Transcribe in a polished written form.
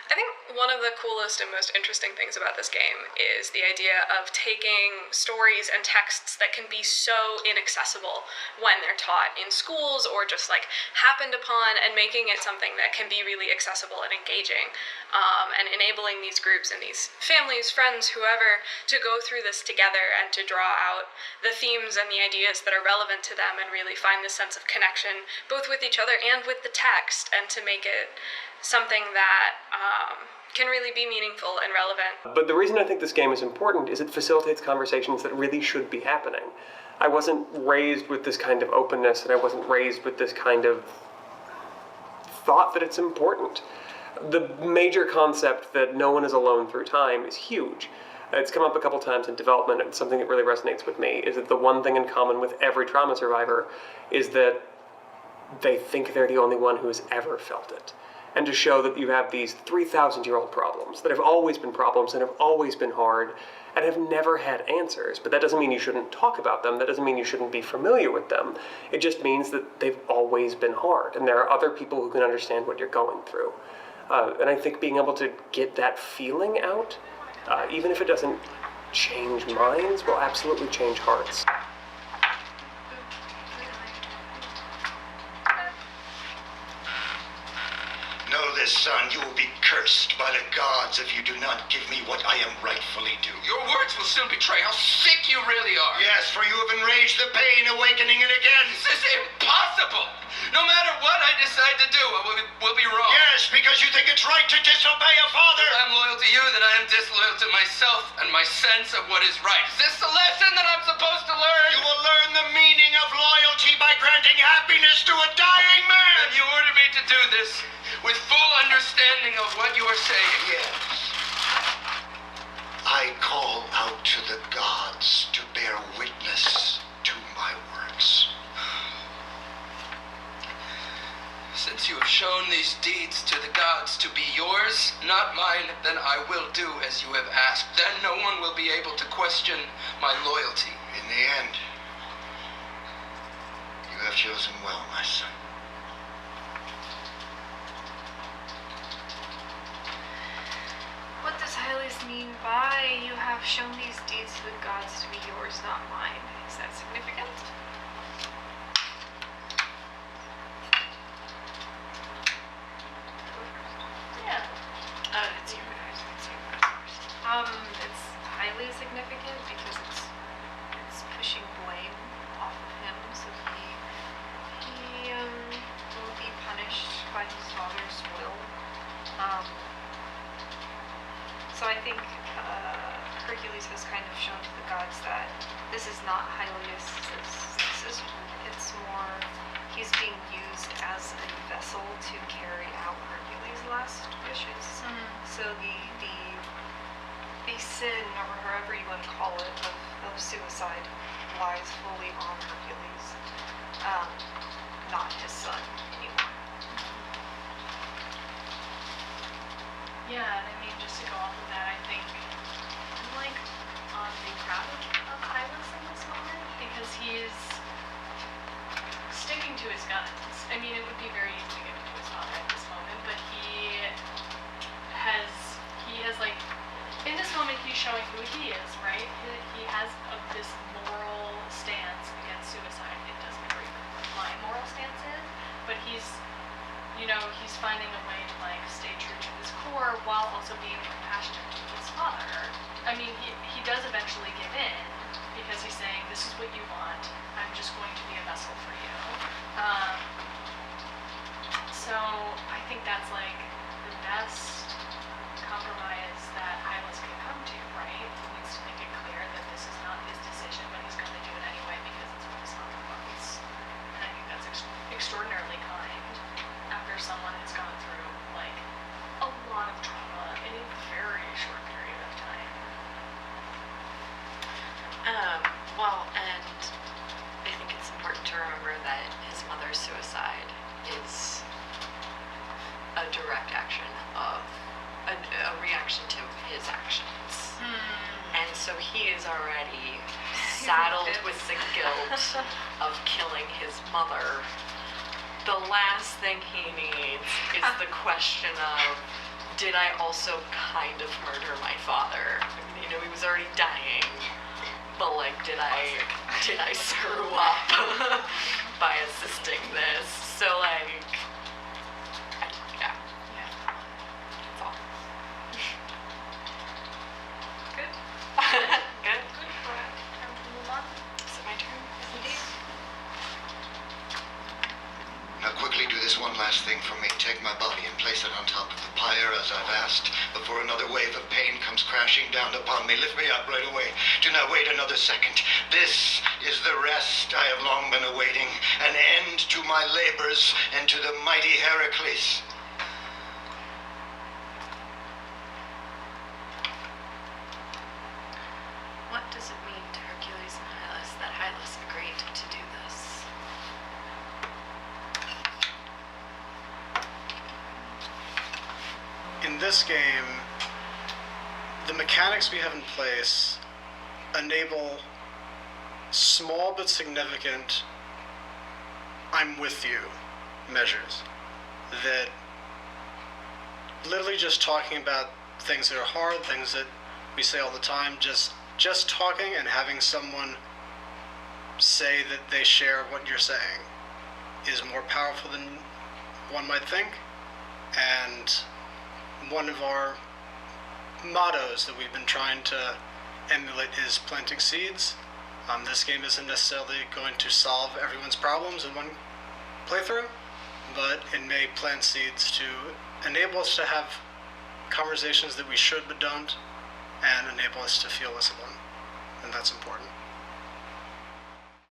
I think one of the coolest and most interesting things about this game is the idea of taking stories and texts that can be so inaccessible when they're taught in schools or just like happened upon, and making it something that can be really accessible and engaging, and enabling these groups and these families, friends, whoever, to go through this together and to draw out the themes and the ideas that are relevant to them and really find this sense of connection both with each other and with the text, and to make it something that can really be meaningful and relevant. But the reason I think this game is important is it facilitates conversations that really should be happening. I wasn't raised with this kind of openness, and I wasn't raised with this kind of thought that it's important. The major concept that no one is alone through time is huge. It's come up a couple times in development, and something that really resonates with me is that the one thing in common with every trauma survivor is that they think they're the only one who has ever felt it. And to show that you have these 3,000-year-old problems that have always been problems and have always been hard and have never had answers. But that doesn't mean you shouldn't talk about them. That doesn't mean you shouldn't be familiar with them. It just means that they've always been hard, and there are other people who can understand what you're going through. And I think being able to get that feeling out, even if it doesn't change minds, will absolutely change hearts. Know this, son, you will be cursed by the gods if you do not give me what I am rightfully due. Your words will soon betray how sick you really are. Yes, for you have enraged the pain, awakening it again. This is impossible. No matter what I decide to do, I will be wrong. Yes, because you think it's right to disobey a father. If I'm loyal to you, then I am disloyal to myself and my sense of what is right. Is this the lesson that I'm supposed to learn? You will learn the meaning of loyalty by granting happiness to a dying man. And you order me to do this with full understanding of what you are saying. Yes. I call out to the gods to bear witness to my works. Since you have shown these deeds to the gods to be yours, not mine, then I will do as you have asked. Then no one will be able to question my loyalty. In the end, you have chosen well, my son. What does Hylas mean by you have shown these deeds to the gods to be yours, not mine? Is that significant? Yeah. It's you guys. It's highly significant because it's pushing blame off of him, so he will be punished by his father's will. So I think Hercules has kind of shown to the gods that this is not Hylias's decision. It's more he's being used as a vessel to carry out Hercules' last wishes. So the sin, or however you want to call it, of suicide lies fully on Hercules, not his son anymore. Yeah, and I mean, just to go off of that, I think I'm like oddly proud of Hylas in this moment because he's sticking to his guns. I mean, it would be very easy to give it to his father at this moment, but he has like, in this moment, he's showing who he is, right? He has this moral stance against suicide. It doesn't agree with what my moral stance is, but he's finding a way to like stay true to his core while also being compassionate to his father. I mean, he does eventually give in because he's saying, this is what you want, I'm just going to be a vessel for you. So I think that's like the best compromise that Hylas can come to, right? He needs to make it clear that this is not his decision, but he's going to do it anyway because it's what his father wants. And I think that's extraordinarily kind after someone has gone through like a lot of trauma in a very short period of time. Well, and I think it's important to remember that his mother's suicide is a direct action of a reaction to his actions. And so he is already saddled with the guilt of killing his mother. The last thing he needs is the question of, did I also kind of murder my father? You know, he was already dying, but like, did I screw up by assisting this? So like, yeah. That's all. Good. Good. Good. Time to move on. Is it my turn? Indeed. Now quickly do this one last thing for me. Take my body and place it on top of the pyre as I've asked, before another wave of pain comes crashing down upon me. Lift me up right away. Do not wait another second. This is the rest I have long been awaiting, an end to my labors and to the mighty Heracles. What does it mean to Hercules and Hylas that Hylas agreed to do this? In this game, the mechanics we have in place enable small but significant I'm with you measures that literally just talking about things that are hard, things that we say all the time, just talking and having someone say that they share what you're saying is more powerful than one might think. And one of our mottos that we've been trying to emulate is planting seeds. This game isn't necessarily going to solve everyone's problems in one playthrough, but it may plant seeds to enable us to have conversations that we should but don't, and enable us to feel less alone. And that's important.